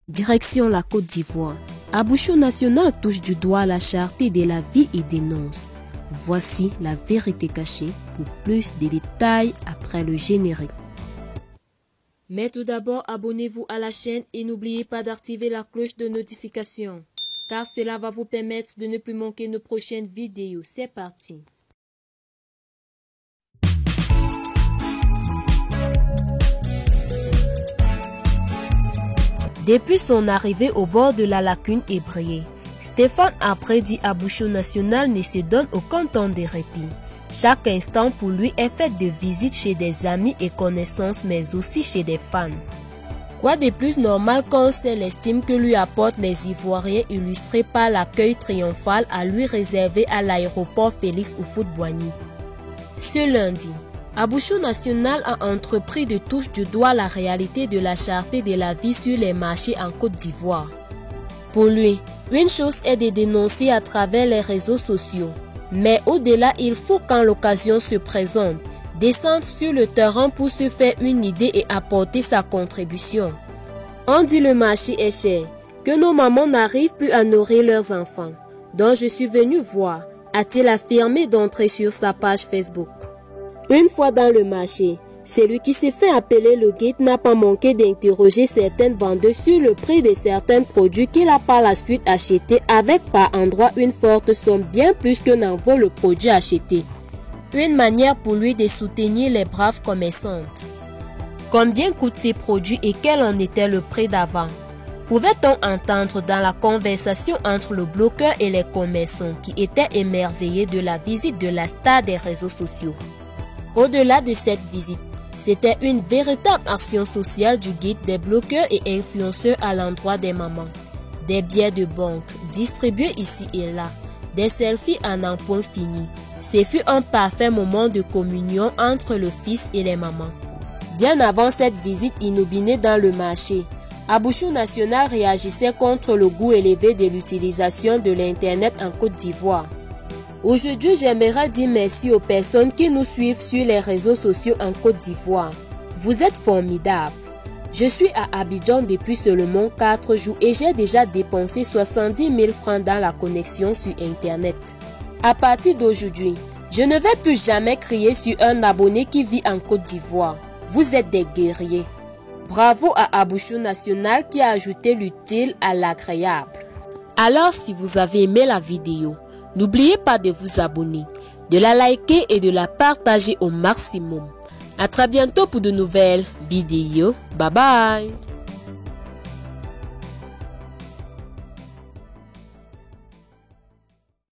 Direction la Côte d'Ivoire. Abouchou National touche du doigt la cherté de la vie et dénonce. Voici la vérité cachée pour plus de détails après le générique. Mais tout d'abord, abonnez-vous à la chaîne et n'oubliez pas d'activer la cloche de notification, car cela va vous permettre de ne plus manquer nos prochaines vidéos. C'est parti. Depuis son arrivée au bord de la lagune ébriée, Stéphane a prédit Abouchou National ne se donne aucun temps de répit. Chaque instant pour lui est fait de visites chez des amis et connaissances, mais aussi chez des fans. Quoi de plus normal quand c'est l'estime que lui apportent les Ivoiriens illustrés par l'accueil triomphal à lui réservé à l'aéroport Félix Houphouët-Boigny. Ce lundi, Abouchou National a entrepris de toucher du doigt la réalité de la cherté de la vie sur les marchés en Côte d'Ivoire. Pour lui, une chose est de dénoncer à travers les réseaux sociaux, mais au-delà, il faut quand l'occasion se présente, descendre sur le terrain pour se faire une idée et apporter sa contribution. On dit le marché est cher, que nos mamans n'arrivent plus à nourrir leurs enfants, donc je suis venu voir, a-t-il affirmé d'entrer sur sa page Facebook. Une fois dans le marché, celui qui s'est fait appeler le guide n'a pas manqué d'interroger certaines vendeuses sur le prix de certains produits qu'il a par la suite achetés avec par endroit une forte somme bien plus que n'en vaut le produit acheté. Une manière pour lui de soutenir les braves commerçantes. Combien coûtent ces produits et quel en était le prix d'avant? Pouvait-on entendre dans la conversation entre le bloqueur et les commerçants qui étaient émerveillés de la visite de la star des réseaux sociaux? Au-delà de cette visite, c'était une véritable action sociale du guide des bloqueurs et influenceurs à l'endroit des mamans. Des billets de banque distribués ici et là, des selfies à n'en point fini. Ce fut un parfait moment de communion entre le fils et les mamans. Bien avant cette visite inopinée dans le marché, Abouchou National réagissait contre le goût élevé de l'utilisation de l'Internet en Côte d'Ivoire. Aujourd'hui, j'aimerais dire merci aux personnes qui nous suivent sur les réseaux sociaux en Côte d'Ivoire. Vous êtes formidables. Je suis à Abidjan depuis seulement 4 jours et j'ai déjà dépensé 70 000 francs dans la connexion sur Internet. À partir d'aujourd'hui, je ne vais plus jamais crier sur un abonné qui vit en Côte d'Ivoire. Vous êtes des guerriers. Bravo à Abouchou National qui a ajouté l'utile à l'agréable. Alors, si vous avez aimé la vidéo, n'oubliez pas de vous abonner, de la liker et de la partager au maximum. À très bientôt pour de nouvelles vidéos. Bye bye.